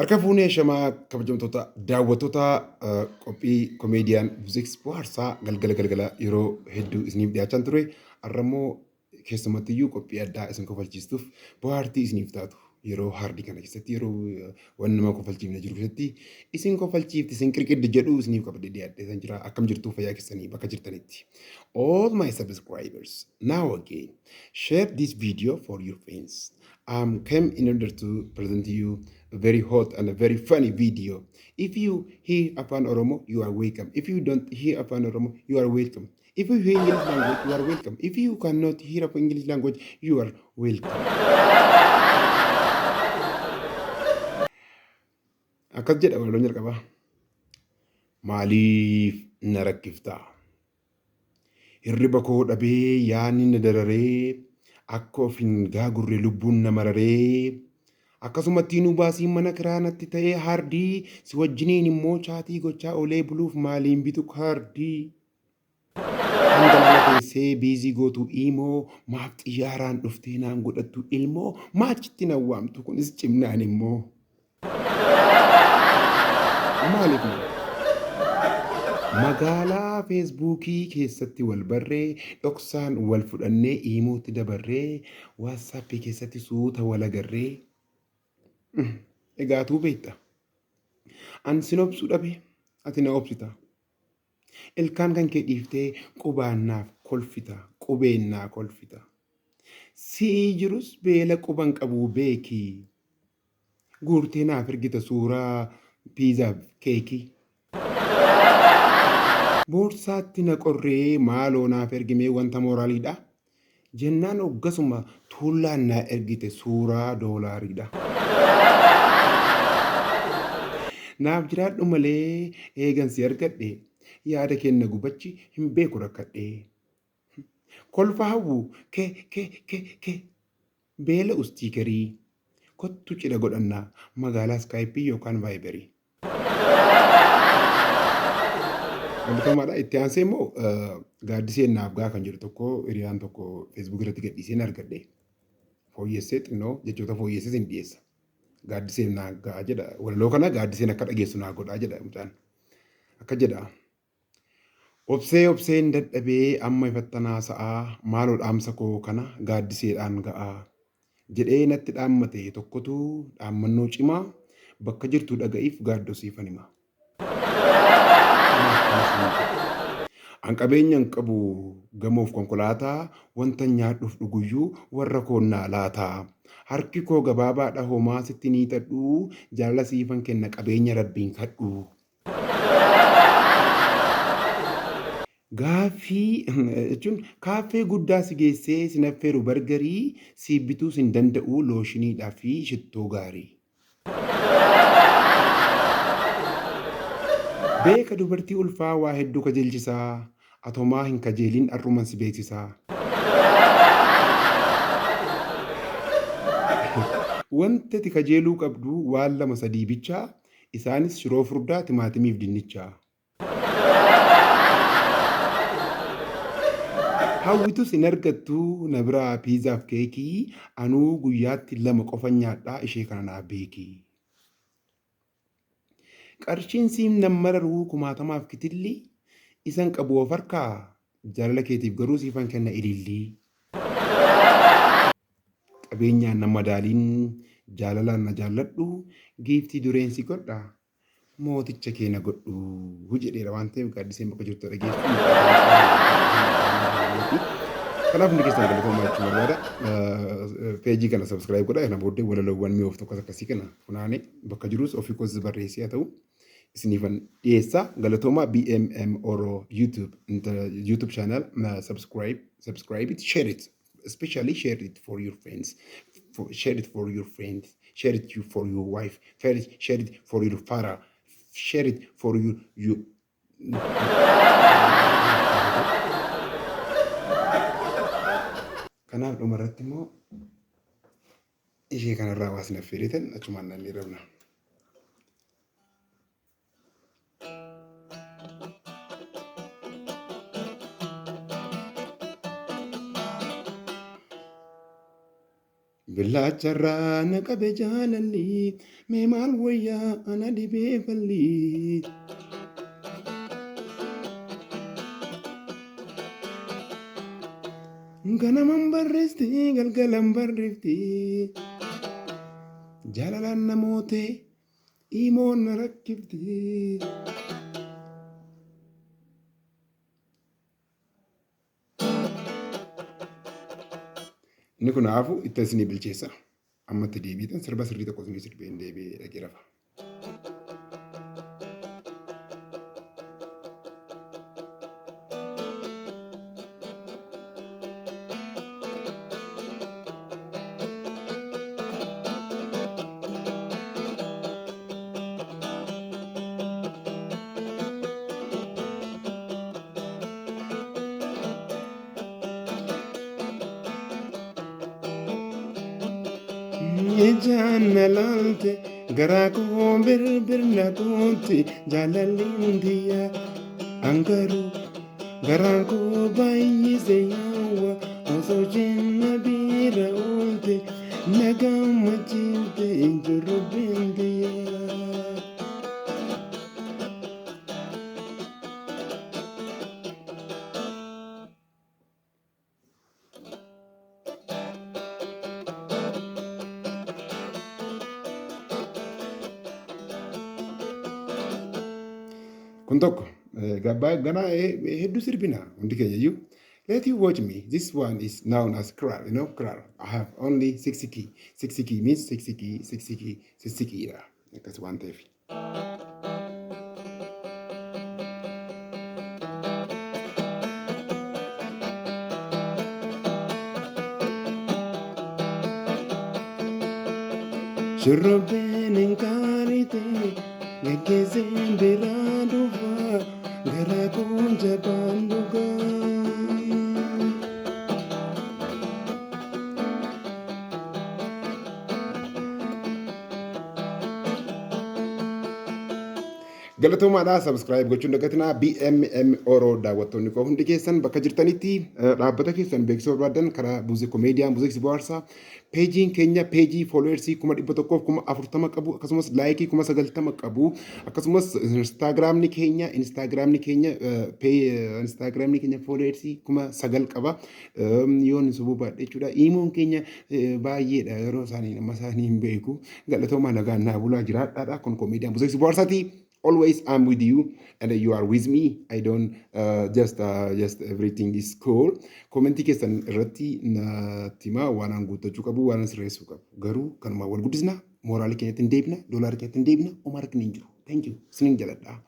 Harka fuunee shamaa kabajamtoota daawwattoota qophii komeediyaan muuziqs bohaarsaa galgala yeroo hedduu isiniif dhiyaachaa ture. Har'ammoo keessumattiyyuu qophii addaa isin kofalchiistuuf bohaartii isiniif taatu yeroo haardii kana keessatti yeroo waan nama kofalchiifne jiru keessatti isin kofalchiifti isin qirqiddi jedhu isiniif qabdee dhiyaadheetan jira. Akkam jirtuu fayyaa keessanii bakka jirtanitti. All my subscribers, now again, share this video for your friends. Came in order to present to you a very hot and a very funny video. If you hear Afan Oromo, you are welcome. If you don't hear Afan Oromo, you are welcome. If you hear English language, you are welcome. If you cannot hear English language, you are welcome. Akkas jedha waloon jalqaba. Maaliif na rakkiftaa? Hirriba koo dhabee yaanni na dararee akka ofin gaagurre lubbuun na mararee akkasumatti nu baasii mana kiraa natti ta'ee haardii si wajjiniin immoo chaatii gochaa olee buluuf maaliin bitu haardii hanga teessee biizii gootu imoo maaf xiyyaaraan dhuftee naan godhattu ilmoo maachitti na waamtu kunis cimnaan immoo maaliif magaalaa feesbuukii keessatti wal barree dhoksaan wal fudhannee iimootti dabarree waatsaappii keessatti suuta wal agarree egaatuu beekta an sin obsuu dhabe ati na obsita ilkaan kan kee dhiiftee qubaannaaf kolfita qubeennaa kolfita si'ii jirus beela quban qabuu beekii guurtee naaf ergita suuraa piizaaf keekii boorsaatti na qorree maaloo naaf ergimee wanta mooraaliidha jennaan oggasuma tuullaan na ergite suuraa doolaariidha. Naaf jiraadhu malee eegansi argadhe yaada kenna gubachi hin beeku rakkadhe. Kolfa hawwu ke beela ustiikerii kottu cidha godhannaa magaalaa iskaayipii yookaan vaayibarii. Wantoota itti aansee immoo gaaddiseen naaf gaa kan jiru tokko hiriyaan tokko feesbuuk irratti gadhiiseen argadhe. Fooyyessee xinnoo jechoota fooyyessee sin dhiyeessa. Gaaddiseen naaf gaa jedha. Walaloo kana gaaddiseen akka dhageessu naaf godhaa jedha mucaan. Akka jedha. Obseen dadhabee amma ifattanaa sa'aa maaloo dhaamsa koo kana gaaddiseedhaan ga'aa. Jedhee natti dhaammate tokkotu dhaammannoo cimaa bakka jirtu dhaga'iif gaaddosiifan hima. An qabeenyan qabu gamoof konkolaataa wanta nyaadhuuf dhuguyyuu warra koonnaa laataa. Harki koo gabaabaadha homaa sitti ni tadhuu jaalala siifan kenna qabeenya rabbiin kadhuu. Gaaffii jechuun kaaffee guddaa si geessee sin affeeru bargarii si bituu sin danda'u looshiniidhaa fi shittoo gaarii. Beeka dubartii ulfaa waa hedduu kajeelchisaa atomaa hin kajeelin arruman si beeksisaa. Wanti ati kajeeluu qabdu waan lama sadii bichaa isaanis shiroo furdaa timaatimiif dinnichaa. Hawwitus hin argattu na biraa piizaaf keekii anuu guyyaatti lama qofa nyaadhaa ishee kana naa beekii. Qarshiin siim nan mararuu kumaatamaaf kitilli isan qabu of harkaa jaalala keetiif garuu siifan kenna ilillii. Qabeenyaan na madaaliin jaalalaan na jaalladhu giiftii dureensi godha mooticha kee na godhu jedheera waan ta'eef gaaddiseen bakka jirtu dhageessu. Kanaaf hundi keessan galatoomaa jechuun barbaada. Peejii kana subscribe godhaa kana booddee walaloowwan mi'oof tokkos akkasii kana funaanee bakka jirus ofii koos barreessee haa ta'u isiniifan dhiyeessa. Galatoomaa BMM Oro YouTube channel subscribe it, share it, especially share it for your friends, share it for your friends, share it for your wife, share it for your father, share it for you. Kanaaf dhumarratti immoo ishee kanarraa waasni affeeritan achumaan nallee rabna. Illacharraa na qabe jaalalli mee maal wayyaa ana dhibee falli. Ganaman barreesti galgalan barreefti jaalalaan namootee imoon na rakkifti. Inni kunaafu itti isinii bilcheessa. Ammatti deebiitan sirba sirrii tokko isinii sirbeen deebi'ee dhaqee rafa. Ejaan laalte garaa koo birbirna kootti jaalalliin diyyaa angaruu garaan koo baay'ise yaawwa osoo jenna biira oolte nagaa machiifte injurrubbeen diyyaa. Kun tokko gabbaa ganaa hedduu sirbina hundi keenya iyyuu. Let you watch me. This one is known as krar, you know, krar. I have only 60 key. 60 key means 60 key, 60 key, 60 key. Akkas waan ta'eef. Shurrubbeen hin kaarite geggeesseen biraa dhufa gara kun jabaan dhugaa. Galatoomaadhaa subscribe gochuun dagatinaa BMM Oro daawwattoonni koo hundi keessan bakka jirtanitti dhaabbata keessan beeksisa barbaadan karaa buuzii komeediyaan buuzii bohaarsaa peejiin keenya peejii fooloowersii 140,040 qabu akkasumas laayikii 90,000 qabu akkasumas instaagiraamni keenya fooloowersii 9,000 qaba yoon subuu baadhee jechuudha imoon keenya baay'eedha yeroo isaanii nama isaanii hin beeku galatoomaa nagaan naa bulaa jiraadhaadha kun komeediyaan buuzii bohaarsaati. Always I'm with you and you are with me. I don't just everything is cool. Commenti keessan irratti tima waan guuttachuu qabu waan sirreessuu qabu. Garuu kanuma wal guddisna mooraalii keenyatti hin deebina, doolaarii keenyatti hin deebina, uumaa rakkina hin jiru. Thank you. Sinin jaladha.